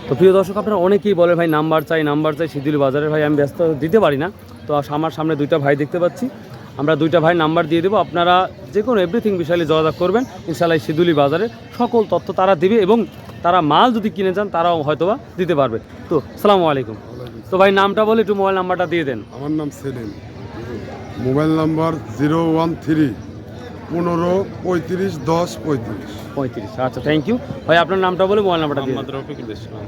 তো প্রিয় দর্শক, আপনারা অনেকেই বলে ভাই নাম্বার চাই শিডিউল বাজারে। ভাই আমি ব্যস্ত দিতে পারি না, তো আমার সামনে দুইটা ভাই দেখতে পাচ্ছি, আমরা দুইটা ভাই নাম্বার দিয়ে দেবো। আপনারা যে কোনো এভরিথিং বিষয়ে যোগাযোগ করবেন, ইনশাআল্লাহ শিডিউলি বাজারে সকল তথ্য তারা দিবে এবং তারা মাল যদি কিনে যান তারাও হয়তোবা দিতে পারবে। তো আসসালামু আলাইকুম। তো ভাই নামটা বলে একটু মোবাইল নাম্বারটা দিয়ে দেন। আমার নাম সেলিম, মোবাইল নাম্বার 013 15 35 10 35। আচ্ছা, থ্যাংক ইউ ভাই। আপনার নামটা বলে মোবাইল নাম্বারটা দিয়ে দেন। রফিকুল ইসলাম।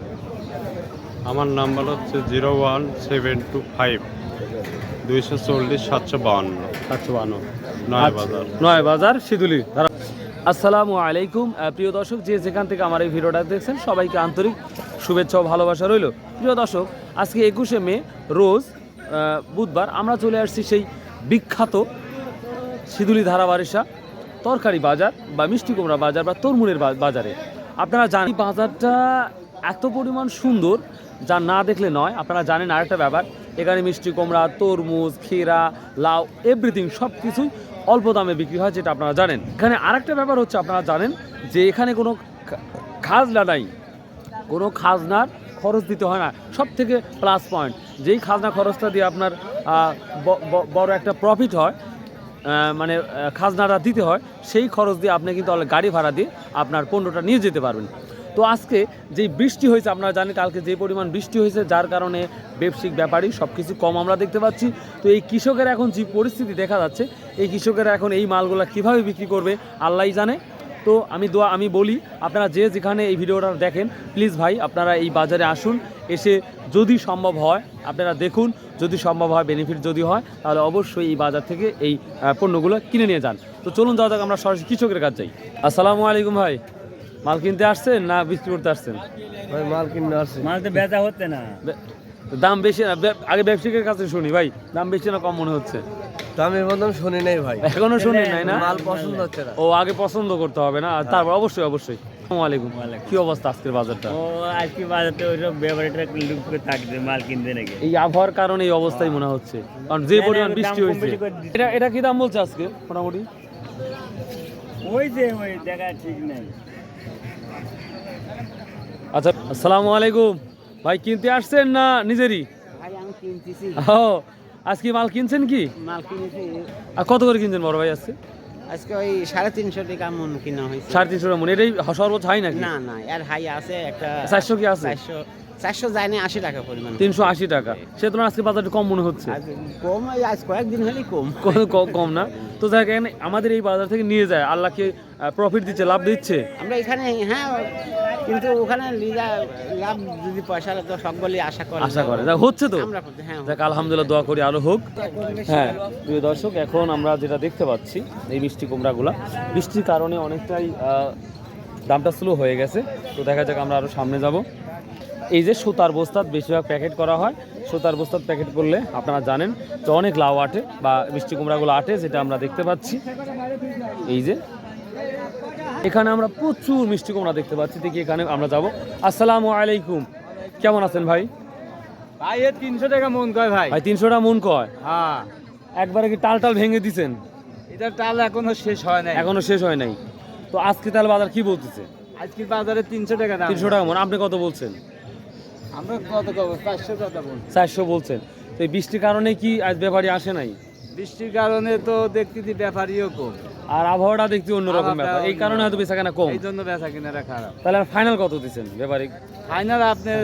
আমার নাম্বার হচ্ছে 01725 240 752 নয় বাজার শিদুলি। আসসালামু আলাইকুম প্রিয় দর্শক, যে যেখান থেকে আমার এই ভিডিওটা দেখছেন সবাইকে আন্তরিক শুভেচ্ছা ও ভালোবাসা রইল। প্রিয় দর্শক, আজকে 21শে মে রোজ বুধবার আমরা চলে আসছি সেই বিখ্যাত শিদুলি ধারাবারিশা তরকারি বাজার বা মিষ্টি কুমড়া বাজার বা তরমুজের বাজারে। আপনারা জানেন বাজারটা এত পরিমাণ সুন্দর যা না দেখলে নয়। আপনারা জানেন আরেকটা ব্যাপার, এখানে মিষ্টি কুমড়া, তরমুজ, ক্ষীরা, লাউ এভরিথিং সব কিছুই অল্প দামে বিক্রি হয়, যেটা আপনারা জানেন। এখানে আরেকটা ব্যাপার হচ্ছে, আপনারা জানেন যে এখানে কোনো খাজনা নাই, কোনো খাজনার খরচ দিতে হয় না। সব থেকে প্লাস পয়েন্ট, যেই খাজনা খরচটা দিয়ে আপনার বড় একটা প্রফিট হয়, মানে খাজনাটা দিতে হয়, সেই খরচ দিয়ে আপনি কিন্তু গাড়ি ভাড়া দিয়ে আপনার পণ্যটা নিয়ে যেতে পারবেন। তো আজকে যেই বৃষ্টি হয়েছে, আপনারা জানেন কালকে যে পরিমাণ বৃষ্টি হয়েছে, যার কারণে ব্যবসায়িক ব্যাপারী সব কিছু কম আমরা দেখতে পাচ্ছি। তো এই কৃষকের এখন যে পরিস্থিতি দেখা যাচ্ছে, এই কৃষকেরা এখন এই মালগুলো কীভাবে বিক্রি করবে আল্লাহই জানে। তো আমি বলি, আপনারা যে যেখানে এই ভিডিওটা দেখেন, প্লিজ ভাই আপনারা এই বাজারে আসুন, এসে যদি সম্ভব হয় আপনারা দেখুন, যদি সম্ভব হয় বেনিফিট যদি হয় তাহলে অবশ্যই এই বাজার থেকে এই পণ্যগুলো কিনে নিয়ে যান। তো চলুন যাওয়া যাক, আমরা সরাসরি কৃষকের কাছে যাই। আসসালামু আলাইকুম ভাই, মাল কিনতে আসছেন না বিক্রি করতে আসছেন? ভাই মাল কিনতে আসছে, মাল তো বেচা হচ্ছে না। দাম বেশি না? আগে ব্যবসায়িকের কাছে শুনি ভাই, দাম বেশি না কম মনে হচ্ছে? দামের মধ্যে শুনি নাই ভাই, এখনো শুনি নাই না? মাল পছন্দ হচ্ছে না। ও আগে পছন্দ করতে হবে না, তারপর অবশ্যই অবশ্যই। আসসালামু আলাইকুম, কি অবস্থা আজকের বাজারটা? ও আজকে বাজারতে ওইসব ব্যাপারীরা লুক করে থাকবে মাল কিনতে নাকি। এই আবহাওয়ার কারণে এই অবস্থাই মনে হচ্ছে, কারণ যে পরিমাণ বৃষ্টি হয়েছে। এটা কি দাম বলছে আজকে মোটামুটি? ওই দেখা ঠিক নাই। আচ্ছা, আসসালামু আলাইকুম ভাই, কিনতে আসছেন না নিজেরই? ভাই আমি কিনতেছি। ও আজকে মাল কিনছেন কি? মাল কিনেছি। আর কত করে কিনছেন বড় ভাই আজকে? আজকে ওই 350 টাকা মন কিনা হয়েছে। 350 টাকা মন? এটাই সর্বোচ্চ হাই নাকি? না না, এর হাই আছে একটা 400 কি আছে? 400 যায় না, 80 টাকা পরিমাণ। 380 টাকা। সে তোমার আজকে বাজারটা কম মনে হচ্ছে? কম, আজ কয়েকদিন হলেই কম। কম না? তো দেখেন আমাদের এই বাজার থেকে নিয়ে যায়, আল্লাহকে প্রফিট দিচ্ছে, লাভ দিচ্ছে। আমরা এখানে হ্যাঁ, কিন্তু ওখানে লাভ যদি পয়সা তো সকলেই আশা করে দেখ হচ্ছে তো। হ্যাঁ দেখ আলহামদুলিল্লাহ, দোয়া করি আরো হোক। হ্যাঁ প্রিয় দর্শক, এখন আমরা যেটা দেখতে পাচ্ছি এই মিষ্টি কুমড়াগুলা বৃষ্টির কারণে অনেকটাই দামটা স্লো হয়ে গেছে। তো দেখা যাক, আমরা আরো সামনে যাব। এই যে সুতার বস্তাত বেশিরভাগ প্যাকেট করা হয়, সুতার বস্তাত প্যাকেট করলে আপনারা জানেন যে অনেক লাউ আটে বা মিষ্টি কুমড়াগুলো আটে, যেটা আমরা দেখতে পাচ্ছি। এই যে এখানে আমরা প্রচুর মিষ্টি কুমড়া দেখতে পাচ্ছি। দেখি এখানে আমরা যাব। আসসালামু আলাইকুম, কেমন আছেন ভাই? ভাই 300 টাকা মন কয় ভাই। ভাই 300 টাকা মন কয়? হ্যাঁ, একবারে কি টাল ভেঙে দিছেন? এটা টাল এখনো শেষ হয় নাই। এখনো শেষ হয় নাই। তো আজকে তাহলে বাজার কি বলতেছে? আজকে বাজারে 300 টাকা দাম। 300 টাকা মন। আপনি কত বলছেন? আমরা কত কব 400 কথা বল। 400 বলছেন। তো এই বৃষ্টির কারণে কি আজ ব্যাপারী আসে নাই? বৃষ্টির কারণে তো দেখতেছি ব্যাপারীও কম, আর আবহাওয়াটা দেখতে অন্যরকম ব্যাপার, এই কারণে হয়তো বেচা কেনা কম। এই জন্য বেচা কিনারা খারাপ। তাহলে আর ফাইনাল কত দিচ্ছেন ব্যাপারী? ফাইনাল আপনার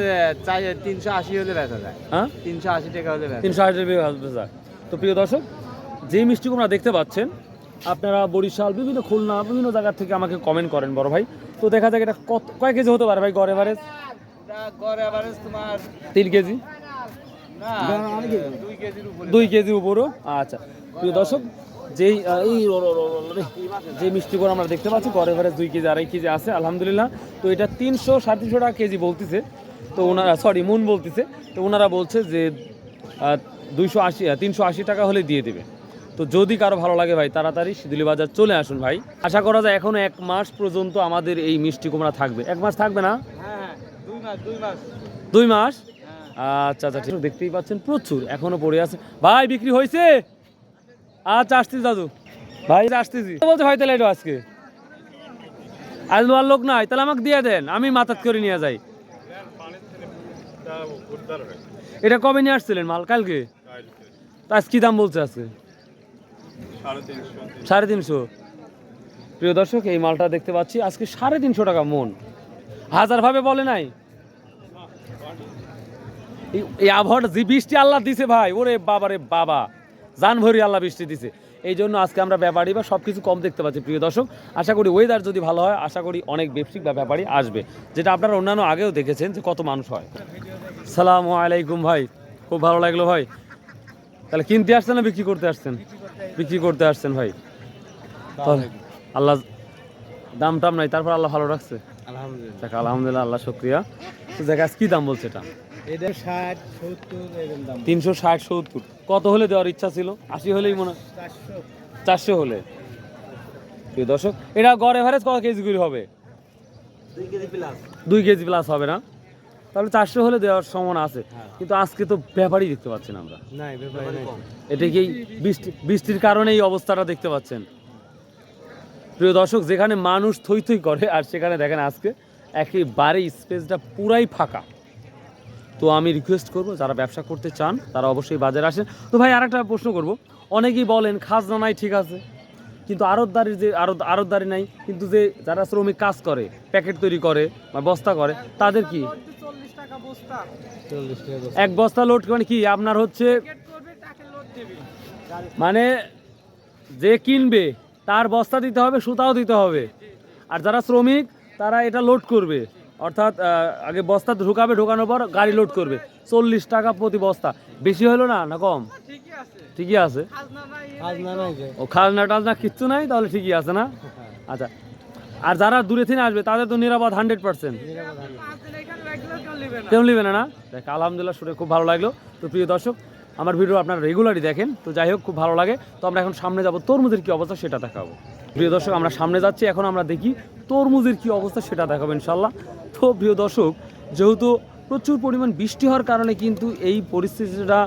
380 হলে বেচা যায়। হ্যাঁ 380 টাকা হলে বেচা। 380 টাকা বেচা। তো প্রিয় দর্শক, যে মিষ্টি কুমড়া দেখতে পাচ্ছেন আপনারা বরিশাল, বিভিন্ন খুলনা, বিভিন্ন জায়গা থেকে আমাকে কমেন্ট করেন বড় ভাই। তো দেখা যাক এটা কয় কেজি হতে পারে ভাই গড় এভারেজ? গড় এভারেজ তোমার 3 কেজি না 2 কেজির উপরে। 2 কেজির উপরও। আচ্ছা প্রিয় দর্শক, যেই যে মিষ্টি করে আমরা দেখতে পাচ্ছি গড় এভারেজ 2 কেজি 2.5 কেজি আছে আলহামদুলিল্লাহ। তো এটা 300-350 টাকা কেজি বলতেছে। তো ওনারা মন বলতেছে। তো ওনারা বলছে যে 380 টাকা হলে দিয়ে দেবে। তো যদি কারো ভালো লাগে ভাই, তাড়াতাড়ি শিদুলি বাজার চলে আসুন ভাই। আশা করা যায় এখনো 1 মাস পর্যন্ত আমাদের এই মিষ্টি কুমড়া থাকবে। 1 মাস থাকবে না? হ্যাঁ 2 মাস 2 মাস। আচ্ছা ঠিক, দেখতেই পাচ্ছেন প্রচুর এখনো পড়ে আছে। ভাই বিক্রি হয়েছে? আচ্ছা আসতেছি দাদু ভাই, আসতেছি বলতে ভাই। তাহলে এটা আজকে আজ লোক নাই, তাহলে আমাকে দিয়ে দেন, আমি মাথাত করে নিয়ে যাই। এটা কবে নিয়ে আসছিলেন মাল? কালকে? তা আজ কি দাম বলছে আজকে? 350। প্রিয় দর্শক, এই মালটা দেখতে পাচ্ছি আজকে 350 টাকা মন। হাজার ভাবে বলে নাই। এই আবহাওয়াটা যে বৃষ্টি আল্লাহ দিছে ভাই, ওরে বাবা রে বাবা, জান ভরি আল্লাহ বৃষ্টি দিছে। এই জন্য আজকে আমরা ব্যাপারী বা সব কিছু কম দেখতে পাচ্ছি। প্রিয় দর্শক, আশা করি ওয়েদার যদি ভালো হয়, আশা করি অনেক ব্যবসায়িক বা ব্যাপারী আসবে, যেটা আপনারা অন্যান্য আগেও দেখেছেন যে কত মানুষ হয়। সালামু আলাইকুম ভাই, খুব ভালো লাগলো ভাই। তাহলে কিনতে আসছেন না বিক্রি করতে আসছেন? বিক্রি করতে আসছেন ভাই। তাহলে আল্লাহ দাম টাম নাই, তারপর আল্লাহ ভালো রাখছে। আলহামদুলিল্লাহ। আলহামদুলিল্লাহ, আল্লাহ শুক্রিয়া। তো দেখা কি দাম বলছে এটা? এটা 60 70 এরকম দাম। 360 70। কত হলে দেওয়ার ইচ্ছা ছিল? 80 হলেই মনে হয়। 400 হলে। প্রিয় দর্শক, এটা গড় এভারেজ কত কেজি করে হবে? 2 কেজি প্লাস। 2 কেজি প্লাস হবে না? তাহলে 400 হলে দেওয়ার সম্ভাবনা আছে। কিন্তু আজকে তো ব্যাপারই দেখতে পাচ্ছেন আমরা। নাই ব্যাপারে নাই। এটা কি বৃষ্টির কারণে এই অবস্থাটা দেখতে পাচ্ছেন? প্রিয় দর্শক, যেখানে মানুষ থই থই করে আর সেখানে দেখেন আজকে একেবারে স্পেসটা পুরাই ফাঁকা। তো আমি রিকোয়েস্ট করব, যারা ব্যবসা করতে চান তারা অবশ্যই বাজারে আসেন। তো ভাই আরেকটা প্রশ্ন করব, অনেকেই বলেন খাজনা নাই, ঠিক আছে, কিন্তু আড়তদারি যে আড়তদারি নাই, কিন্তু যে যারা শ্রমিক কাজ করে, প্যাকেট তৈরি করে বা বস্তা করে, তাদের কি 40 টাকা বস্তা। এক বস্তা লোড মানে কি আপনার হচ্ছে, মানে যে কিনবে তার বস্তা দিতে হবে, সুতাও দিতে হবে, আর যারা শ্রমিক তারা এটা লোড করবে, অর্থাৎ আগে বস্তা ঢুকাবে, ঢোকানোর পর গাড়ি লোড করবে। 40 টাকা প্রতি বস্তা, বেশি হলো না? না কম? ঠিকই আছে। ও খাজনা টাজনা কিচ্ছু নাই, তাহলে ঠিকই আছে না? আচ্ছা, আর যারা দূরে থেকে আসবে তাদের তো নিরাপদ 100%। কেউ নেবে না? দেখ, আলহামদুলিল্লাহ, শুনে খুব ভালো লাগলো। তো প্রিয় দর্শক, আমার ভিডিও আপনারা রেগুলারই দেখেন, তো যাই হোক খুব ভালো লাগে। তো আমরা এখন সামনে যাব, তরমুজের কি অবস্থা সেটা দেখাবো। প্রিয় দর্শক, আমরা সামনে যাচ্ছি, এখন আমরা দেখি তরমুজের কি অবস্থা সেটা দেখাবো ইনশাল্লাহ। তো প্রিয় দর্শক, যেহেতু প্রচুর পরিমাণ বৃষ্টি হওয়ার কারণে কিন্তু এই পরিস্থিতিটা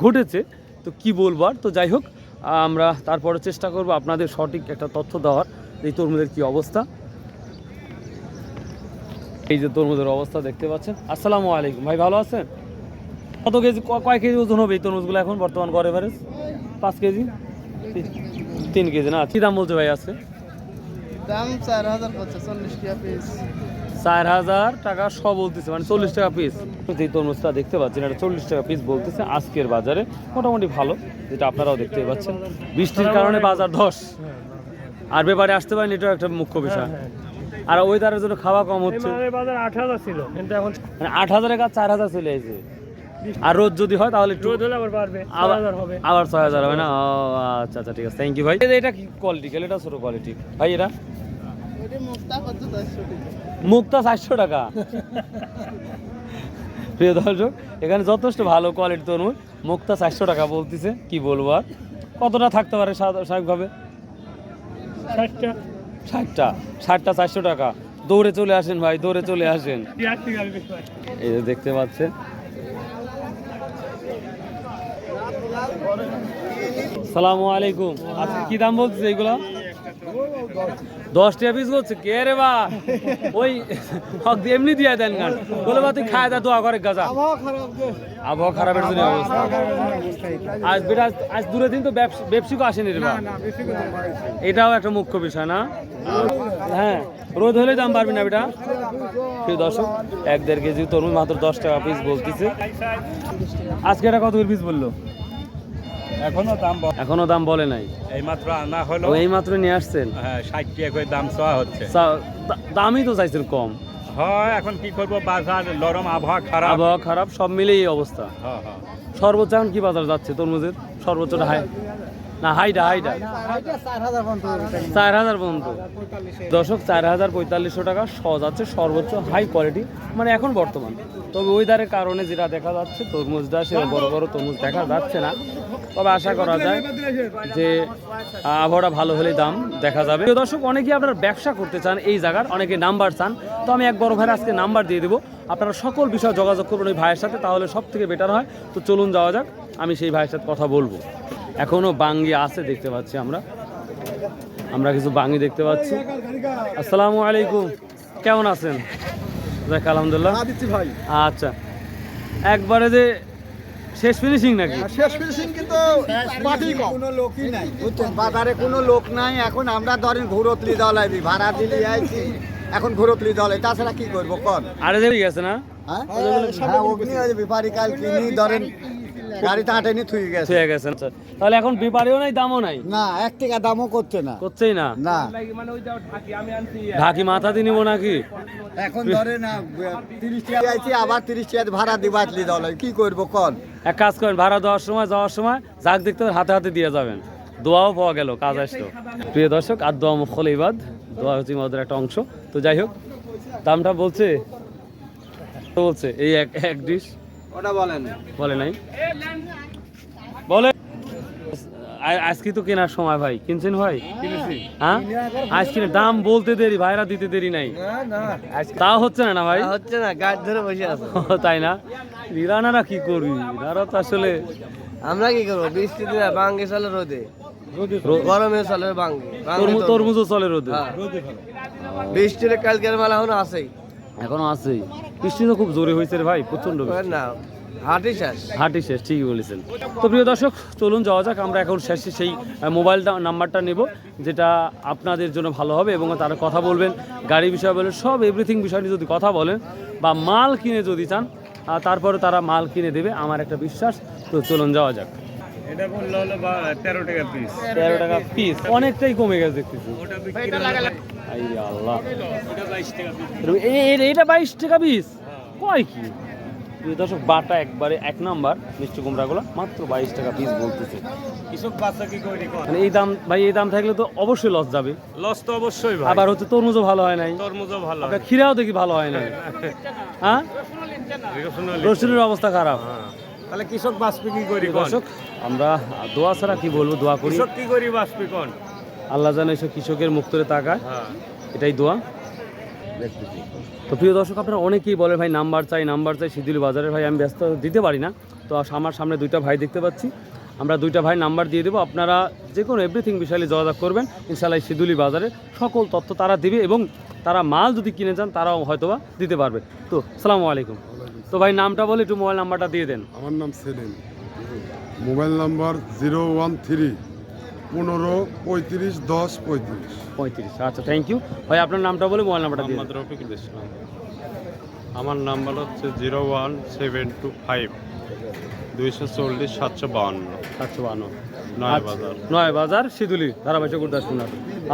ঘটেছে, তো কি বলবো আর। তো যাই হোক, আমরা তারপরে চেষ্টা করব আপনাদের সঠিক একটা তথ্য দেওয়ার, এই তরমুজের কি অবস্থা। এই যে তরমুজের অবস্থা দেখতে পাচ্ছেন। আসসালামু আলাইকুম ভাই, ভালো আছেন? কত কেজি, কয় কেজি ওজন হবে এই তরমুজগুলো এখন বর্তমান গড় এভারেজ? 5 কেজি, 3 কেজি না? কি দাম বলছে ভাই আজকে? দাম 4000 করছে, 40 টাকা পিস। 4000 টাকা সব বলতেছে, মানে 40 টাকা পিস। এই তরমুজটা দেখতে পাচ্ছেন, এটা 40 টাকা পিস বলতেছে আজকের বাজারে। মোটামুটি ভালো, যেটা আপনারাও দেখতে পাচ্ছেন। বৃষ্টির কারণে বাজার ধস, আর ব্যাপারে আসতে পারেন, এটাও একটা মুখ্য বিষয়। আর ওয়েদারের জন্য খাওয়া কম হচ্ছে। বাজার 8000 ছিল, কিন্তু এখন মানে 8000 কাজ 4000 চলে আসে। আর রোদ যদি হয় তাহলে একটু রোদ হলে আবার বাড়বে, আবার 6000 হবে। আবার 6000 হবে না? ও আচ্ছা আচ্ছা, ঠিক আছে, থ্যাংক ইউ ভাই। এটা কি কোয়ালিটি? এটা ছোট কোয়ালিটি ভাই। এটা ওটা মুক্তা কত 400 টাকা। মুক্তা 400 টাকা। প্রিয় দর্শক, এখানে যথেষ্ট ভালো কোয়ালিটি তরমুজ, মুক্তা 400 টাকা বলতেছে। কি বলবো আর, কতটা থাকতে পারে স্বাভাবিকভাবে? 60টা 60টা 400 টাকা। দৌড়ে চলে আসেন ভাই, দৌড়ে চলে আসেন। এই যে দেখতে পাচ্ছেন। সালামু আলাইকুম। আজকে কি দাম বলছে এইগুলা? 10 টাকা পিস বলছে। কে রে বা, ওই এমনি দিয়ে দেন গান, বলে বা তুই খায় দা, দোয়া করে গাজা। আবহাওয়া খারাপের জন্য অবস্থা। আজ বেটা, আজ দূরে দিন তো ব্যবসায়িক আসেনি রে বা, এটাও একটা মুখ্য বিষয় না? হ্যাঁ, রোদ হলে দাম পারবি না বেটা। প্রিয় দর্শক, 1-1.5 কেজি তরমুজ মাত্র 10 টাকা পিস বলতেছে। আজকে এটা কত পিস বললো? এখনো দাম বলে নাই। এইমাত্র আনা হলো, এই মাত্র নিয়ে আসছেন। হ্যাঁ, 60 টাকা করে দাম চাওয়া হচ্ছে। দামই তো চাইছেন কম। হয়, এখন কি করবো, বাজার নরম, আবহাওয়া খারাপ। আবহাওয়া খারাপ, সব মিলেই এই অবস্থা। হ্যাঁ হ্যাঁ। সর্বোচ্চ এখন কি বাজার যাচ্ছে তরমুজের? সর্বোচ্চটা হাই না, হাইটা 4000 পর্যন্ত। 4000 পর্যন্ত। দর্শক, 4000-4500 টাকা সহজ আছে, সর্বোচ্চ হাই কোয়ালিটি, মানে এখন বর্তমান। তবে ওয়েদারের কারণে যেটা দেখা যাচ্ছে, তরমুজটা সে বড় বড় তরমুজ দেখা যাচ্ছে না। তবে আশা করা যায় যে আবহাওয়াটা ভালো হলেই দাম দেখা যাবে। প্রিয় দর্শক, অনেকেই আপনারা ব্যবসা করতে চান এই জায়গার, অনেকে নাম্বার চান। তো আমি এক বড় ভাইয়ের আজকে নাম্বার দিয়ে দেবো, আপনারা সকল বিষয়ে যোগাযোগ করবেন ওই ভাইয়ের সাথে, তাহলে সব থেকে বেটার হয়। তো চলুন যাওয়া যাক, আমি সেই ভাইয়ের সাথে কথা বলবো। এখনও বাঙ্গি আছে দেখতে পাচ্ছি, আমরা কিছু বাঙ্গি দেখতে পাচ্ছি। আসসালামু আলাইকুম, কেমন আছেন? দেখ, আলহামদুলিল্লাহ। ভাই আচ্ছা, একবারে যে শেষ ফিনিশিং নাকি? শেষ ফিনিশিং কিন্তু মাটি কম, কোনো লোকই নাই বুঝছেন, বাজারে কোনো লোক নাই। এখন আমরা ধরেন ঘুরতলি দল আইবি, ভাড়া দিলি আইছি, এখন ঘুরতলি দল, তাছাড়া কি করবো কর? আরে যে গেছে না, হ্যাঁ অগ্নি ওই ব্যাপারী কাল কিনি ধরেন গাড়িতে আটেনি থুই গেছে। ঠিক আছে আচ্ছা। তাহলে এখন বিপারেও নাই, দামও নাই, না 1 টাকা দামও করছে না, করছেই না। না ঢাকি মাথা দিয়ে নিবো নাকি? এখন ধরে না 30 টাকা আইছি, আবার 30 টাকা ভাড়া দিবাতলি দল, কি করবো কর? এক কাজ করেন, ভাড়া দেওয়ার সময় যাওয়ার সময় যাক দেখতে হবে হাতে হাতে দিয়ে যাবেন, দোয়াও পাওয়া গেল, কাজ আসলো। প্রিয় দর্শক, আর দোয়া মুখল ইবাদ, দোয়া হচ্ছে ইবাদের একটা অংশ। তো যাই হোক, দামটা বলছে এই এক ডিশ ওটা বলেন। বলে নাই, বলে আজকে তো কেনার সময় ভাই, কিনছেন ভাই? হ্যাঁ আজকে দাম বলতে দেরি, ভাইরা দিতে দেরি নাই, তাও হচ্ছে না ভাই? হচ্ছে না, গাছ ধরে বসে আছে। তাই না? ইরানারা কি করবি, ইরারা তো আসলে আমরা কি করবো, বৃষ্টি দিনে বাঙ্গে চলে রোদে, গরমে চলে বাঙ্গে, তরমুজও চলে রোদে, বৃষ্টির কালকের মেলা এখনো আছেই, এখনো আছেই। বৃষ্টি তো খুব জোরে হয়েছে রে ভাই, প্রচন্ড বৃষ্টি। না হাঁটি শেষ। হাঁটি শেষ, ঠিকই বলেছেন। তো প্রিয় দর্শক, চলুন যাওয়া যাক। আমরা এখন শেষে সেই মোবাইলটা নাম্বারটা নেব, যেটা আপনাদের জন্য ভালো হবে, এবং তারা কথা বলবেন, গাড়ি বিষয়ে বলেন, সব এভরিথিং বিষয় নিয়ে যদি কথা বলেন বা মাল কিনে যদি চান, তারপরে তারা মাল কিনে দেবে, আমার একটা বিশ্বাস। তো চলুন যাওয়া যাক। এটা বললো হলো 13 টাকা পিস। 13 টাকা পিস, অনেকটাই কমে গেছে দেখতেছি। ওটা বিক্রি হলো আই আল্লাহ, এটা 22 টাকা পিস। এটা 22 টাকা পিস, কয় কি? প্রিয় দর্শক, বাটা একবারে 1 নাম্বার মিষ্টি কুমড়াগুলো মাত্র 22 টাকা পিস বলতেছে। কৃষক বাচ্চা কি করি কর? মানে এই দাম ভাই, এই দাম থাকলে তো অবশ্যই লস যাবে। লস তো অবশ্যই ভাই। আবার হচ্ছে তরমুজও ভালো হয় নাই, তরমুজও ভালো। আপনার খিরাও দেখি ভালো হয় নাই। হ্যাঁ, রসুনের অবস্থা খারাপ। তাহলে কৃষক বাঁচবে কি করি প্রিয় কোন? দর্শক, আমরা দোয়া ছাড়া কি বলবো, দোয়া করি কৃষক কি করি বাঁচবে কোন? আল্লাহ জানে এসব কৃষকের মুখ করে তাকায়, হ্যাঁ। এটাই দোয়া। তো প্রিয় দর্শক, আপনারা অনেকেই বলে ভাই নাম্বার চাই শিদিউল বাজারে। ভাই আমি ব্যস্ত দিতে পারি না, তো আমার সামনে 2টা ভাই দেখতে পাচ্ছি, আমরা 2টা ভাই নাম্বার দিয়ে দেবো। আপনারা যে কোনো এভরিথিং বিষয়ে যোগাযোগ করবেন, ইনশাআল্লাহ শিদিউলি বাজারে সকল তথ্য তারা দিবে, এবং তারা মাল যদি কিনে যান তারাও হয়তোবা দিতে পারবে। তো আসসালামু আলাইকুম। তো ভাই নামটা বলে একটু মোবাইল নাম্বারটা দিয়ে দেন। আমার নাম সেলিম, মোবাইল নাম্বার 013 15 35 10 35। 35। আচ্ছা, থ্যাংক ইউ ভাই। আপনার নামটা বলে মোবাইল নাম্বারটা দিয়ে দেন। মোহাম্মদ রফিকুল ইসলাম। আমার নাম্বার হচ্ছে 01725 240 752 752 নয় বাজার। নয় বাজার, শিদুলি, ধারাবাহিক গুরদাসপুর।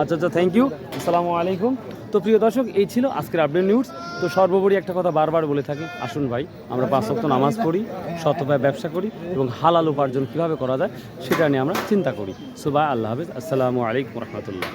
আচ্ছা আচ্ছা, থ্যাংক ইউ, আসসালামু আলাইকুম। তো প্রিয় দর্শক, এই ছিল আজকের আপডেট নিউজ। তো সর্বোপরি একটা কথা বারবার বলে থাকি, আসুন ভাই, আমরা 5 ওয়াক্ত নামাজ পড়ি, সৎভাবে ব্যবসা করি, এবং হালাল উপার্জন কীভাবে করা যায় সেটা নিয়ে আমরা চিন্তা করি। সুবাহ, আল্লাহ হাফেজ, আসসালামু আলাইকুম রহমতুল্লাহ।